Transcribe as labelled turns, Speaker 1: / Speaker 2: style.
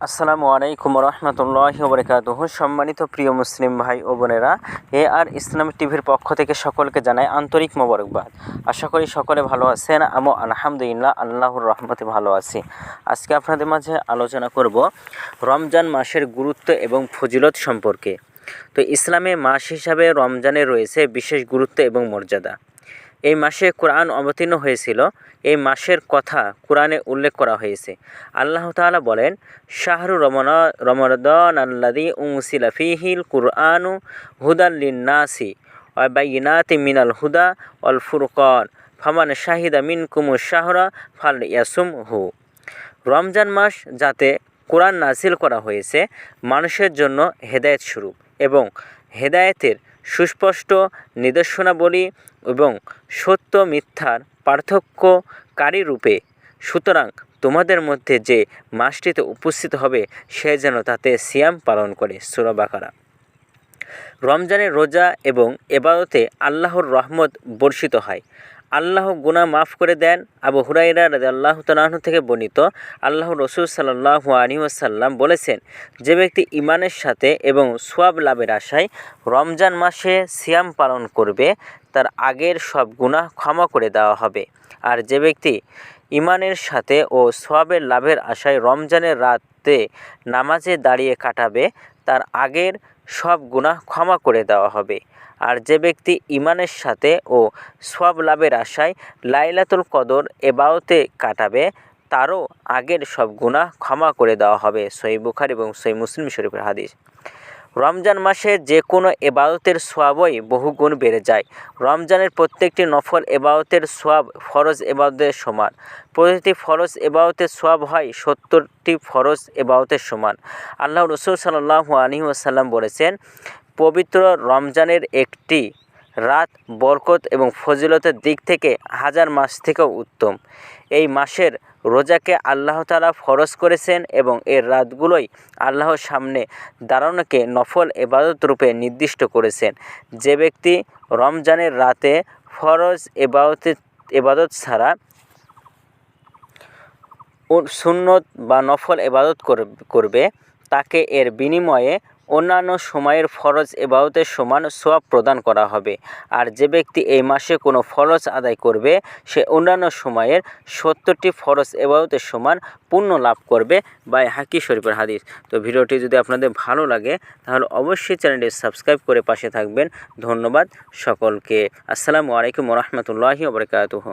Speaker 1: আসসালামু আলাইকুম রহমতুল্লাহি ওয়া বারাকাতুহু। সম্মানিত প্রিয় মুসলিম ভাই ও বোনেরা, আর ইসলামিক টিভির পক্ষ থেকে সকলকে জানাই আন্তরিক মোবারকবাদ। আশা করি সকলে ভালো আছেন। আমি আলহামদুলিল্লাহ আল্লাহর রহমতে ভালো আছি। আজকে আপনাদের মাঝে আলোচনা করব রমজান মাসের গুরুত্ব এবং ফজিলত সম্পর্কে। তো ইসলামে মাস হিসাবে রমজানের রয়েছে বিশেষ গুরুত্ব এবং মর্যাদা। এই মাসে কোরআন অবতীর্ণ হয়েছিল। এই মাসের কথা কোরআনে উল্লেখ করা হয়েছে। আল্লাহ তাআলা বলেন, শাহরু রমাদান আল্লাযী উনজিলা ফীহিল কুরআনু হুদাল লিন্নাসি ওয়া বাইয়িনাতিম মিনাল হুদা ওয়াল ফুরকান ফামান শাহিদা মিনকুমুশ শাহরা ফালইয়াসুমহু। রমজান মাস যাতে কোরআন নাজিল করা হয়েছে মানুষের জন্য হেদায়েত স্বরূপ এবং হেদায়েতের সুস্পষ্ট নিদর্শনাবলী এবং সত্য মিথ্যার পার্থক্যকারী রূপে। সুতরাং তোমাদের মধ্যে যে মাসটিতে উপস্থিত হবে সে যেন তাতে সিয়াম পালন করে। সূরা বাকারা। রমজানের রোজা এবং ইবাদতে আল্লাহর রহমত বর্ষিত হয়। আল্লাহ গুনাহ মাফ করে দেন। আবু হুরায়রা রাদিয়াল্লাহু তাআলা আনহু থেকে বর্ণিত, আল্লাহর রাসূল সাল্লাল্লাহু আলাইহি ওয়াসাল্লাম বলেছেন, যে ব্যক্তি ঈমানের সাথে এবং সওয়াব লাভের আশায় রমজান মাসে সিয়াম পালন করবে তার আগের সব গুনাহ ক্ষমা করে দেওয়া হবে। আর যে ব্যক্তি ঈমানের সাথে ও সওয়াবের লাভের আশায় রমজানের রাতে নামাজে দাঁড়িয়ে কাটাবে তার আগের সব গুনাহ ক্ষমা করে দেওয়া হবে। আর যে ব্যক্তি ঈমানের সাথে ও সওয়াব লাভের আশায় লাইলাতুল কদর ইবাদতে কাটাবে তারও আগের সব গুনাহ ক্ষমা করে দেওয়া হবে। সহিহ বুখারী এবং সহিহ মুসলিম শরীফের হাদিস। রমজান মাসে যে কোনো ইবাদতের সওয়াবই বহুগুণ বেড়ে যায়। রমজানের প্রত্যেকটি নফল ইবাদতের সওয়াব ফরজ ইবাদতের সমান। প্রতিটি ফরজ ইবাদতের সওয়াব হয় 70টি ফরজ ইবাদতের সমান। আল্লাহর রাসূল সাল্লাল্লাহু আলাইহি ওয়াসাল্লাম বলেছেন, পবিত্র রমজানের একটি রাত বরকত এবং ফজিলতের দিক থেকে হাজার মাস থেকেও উত্তম। এই মাসের রোজাকে আল্লাহ তাআলা ফরজ করেছেন এবং এর রাতগুলোই আল্লাহর সামনে দাঁড়ানোকে নফল ইবাদত রূপে নির্দিষ্ট করেছেন। যে ব্যক্তি রমজানের রাতে ফরজ ইবাদত ছাড়া সুন্নত বা নফল ইবাদত করবে তাকে এর বিনিময়ে অন্যান্য সময়ের ফরজ ইবাদতের সমান সওয়াব প্রদান করা হবে। আর যে ব্যক্তি এই মাসে কোনো ফরজ আদায় করবে সে অন্যান্য সময়ের 70টি ফরজ ইবাদতের সমান পুণ্য লাভ করবে। বাইহাকী শরীফের হাদিস। তো ভিডিওটি যদি আপনাদের ভালো লাগে তাহলে অবশ্যই চ্যানেলটি সাবস্ক্রাইব করে পাশে থাকবেন। ধন্যবাদ সকলকে। আসসালামু আলাইকুম ওয়া রাহমাতুল্লাহি ওয়া বারাকাতুহু।